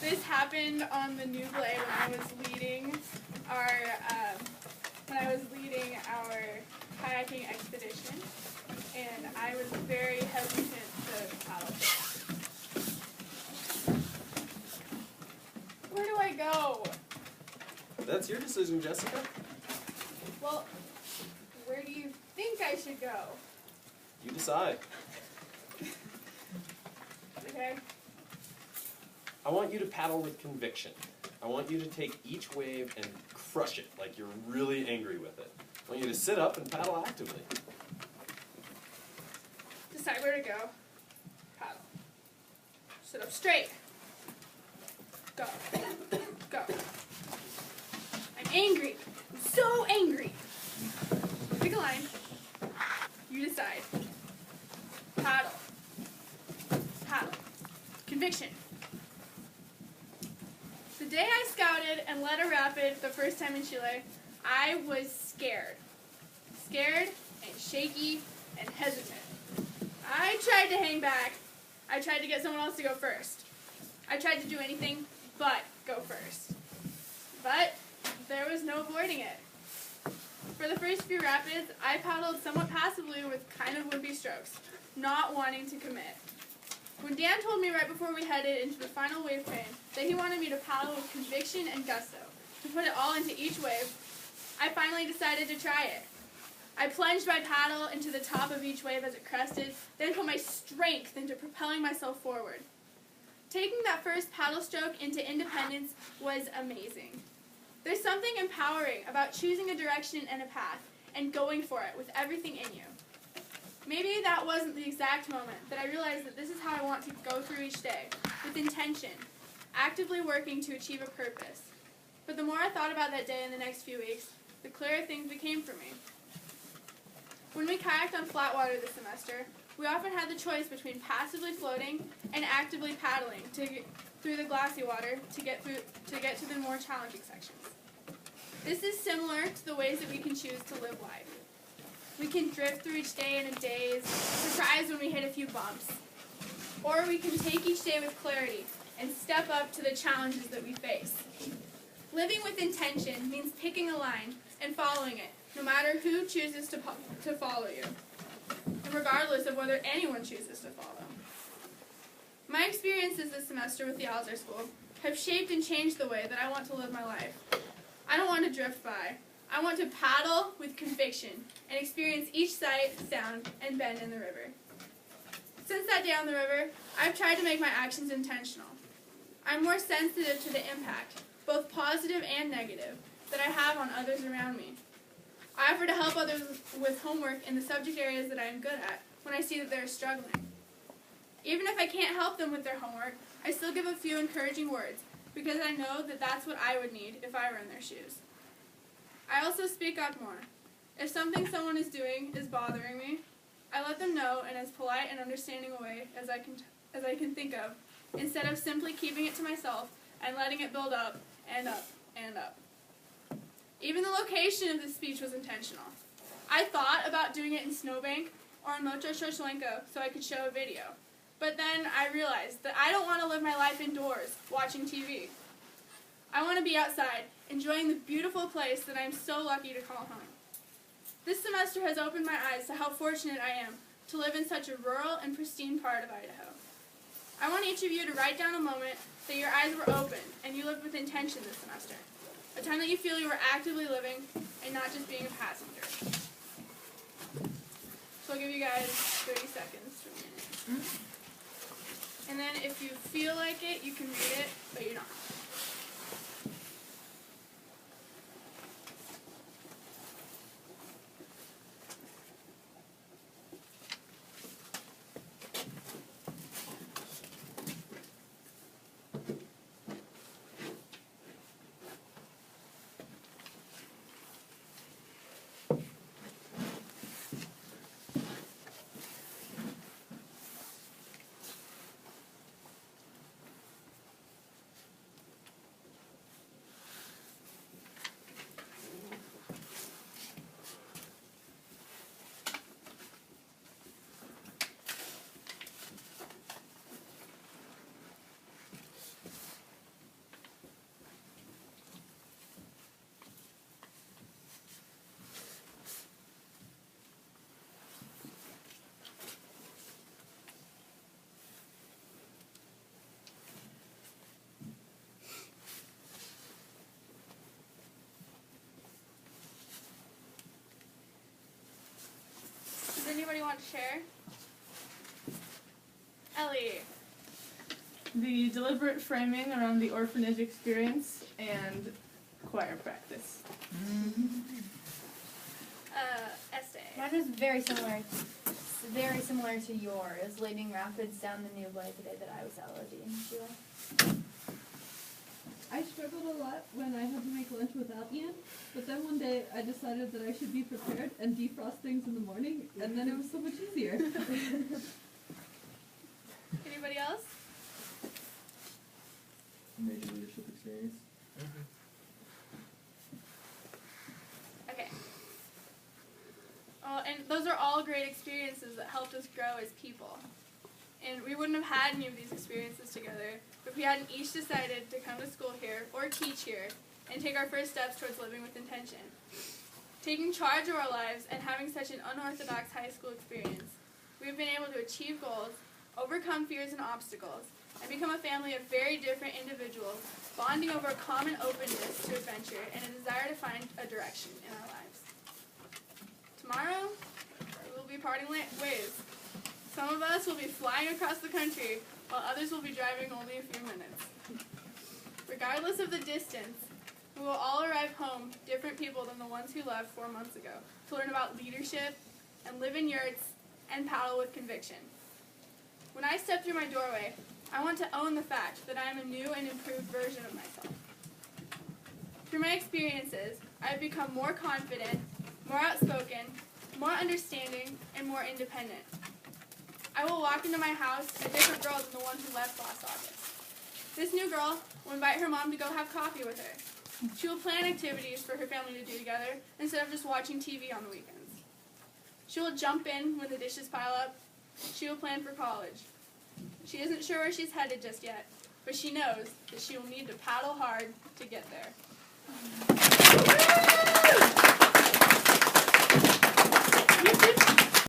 This happened on the Nuble when I was leading our kayaking expedition, and I was very hesitant to paddle. Where do I go? That's your decision, Jessica. Well, where do you think I should go? You decide. Okay. I want you to paddle with conviction. I want you to take each wave and crush it like you're really angry with it. I want you to sit up and paddle actively. Decide where to go. Paddle. Sit up straight. Go. Go. I'm angry. I'm so angry. Pick a line. You decide. Paddle. Paddle. Conviction. The day I scouted and led a rapid the first time in Chile, I was scared. Scared and shaky and hesitant. I tried to hang back. I tried to get someone else to go first. I tried to do anything but go first. But there was no avoiding it. For the first few rapids, I paddled somewhat passively with kind of wimpy strokes, not wanting to commit. When Dan told me right before we headed into the final wave train that he wanted me to paddle with conviction and gusto, to put it all into each wave, I finally decided to try it. I plunged my paddle into the top of each wave as it crested, then put my strength into propelling myself forward. Taking that first paddle stroke into independence was amazing. There's something empowering about choosing a direction and a path and going for it with everything in you. Maybe that wasn't the exact moment that I realized that this is how I want to go through each day, with intention, actively working to achieve a purpose. But the more I thought about that day in the next few weeks, the clearer things became for me. When we kayaked on flat water this semester, we often had the choice between passively floating and actively paddling through the glassy water to get to the more challenging sections. This is similar to the ways that we can choose to live life. We can drift through each day in a daze, surprised when we hit a few bumps. Or we can take each day with clarity and step up to the challenges that we face. Living with intention means picking a line and following it, no matter who chooses to follow you, and regardless of whether anyone chooses to follow. My experiences this semester with the Alzar School have shaped and changed the way that I want to live my life. I don't want to drift by. I want to paddle with conviction and experience each sight, sound, and bend in the river. Since that day on the river, I've tried to make my actions intentional. I'm more sensitive to the impact, both positive and negative, that I have on others around me. I offer to help others with homework in the subject areas that I am good at when I see that they're struggling. Even if I can't help them with their homework, I still give a few encouraging words because I know that that's what I would need if I were in their shoes. I also speak up more. If something someone is doing is bothering me, I let them know in as polite and understanding a way as I can think of, instead of simply keeping it to myself and letting it build up and up and up. Even the location of this speech was intentional. I thought about doing it in Snowbank or in JShotwell so I could show a video. But then I realized that I don't want to live my life indoors, watching TV. I want to be outside, enjoying the beautiful place that I am so lucky to call home. This semester has opened my eyes to how fortunate I am to live in such a rural and pristine part of Idaho. I want each of you to write down a moment that your eyes were open and you lived with intention this semester. A time that you feel you were actively living and not just being a passenger. So I'll give you guys 30 seconds to a minute. And then if you feel like it, you can read it, but you don't. want to share? Ellie. The deliberate framing around the orphanage experience and choir practice. Estee. Mine was very similar to yours, leading rapids down the new way the day that I was elevating Sheila. I struggled a lot when I had to make lunch without Ian, but then one day I decided that I should be prepared and defrost things in the morning, and then it was so much easier. Anybody else? Major leadership experience. Okay. Oh, and those are all great experiences that helped us grow as people. And we wouldn't have had any of these experiences together if we hadn't each decided to come to school here or teach here and take our first steps towards living with intention. Taking charge of our lives and having such an unorthodox high school experience, we've been able to achieve goals, overcome fears and obstacles, and become a family of very different individuals, bonding over a common openness to adventure and a desire to find a direction in our lives. Tomorrow, we will be parting ways. Some of us will be flying across the country, while others will be driving only a few minutes. Regardless of the distance, we will all arrive home different people than the ones who left 4 months ago to learn about leadership and live in yurts and paddle with conviction. When I step through my doorway, I want to own the fact that I am a new and improved version of myself. Through my experiences, I have become more confident, more outspoken, more understanding, and more independent. I will walk into my house a different girl than the one who left last August. This new girl will invite her mom to go have coffee with her. She will plan activities for her family to do together instead of just watching TV on the weekends. She will jump in when the dishes pile up. She will plan for college. She isn't sure where she's headed just yet, but she knows that she will need to paddle hard to get there.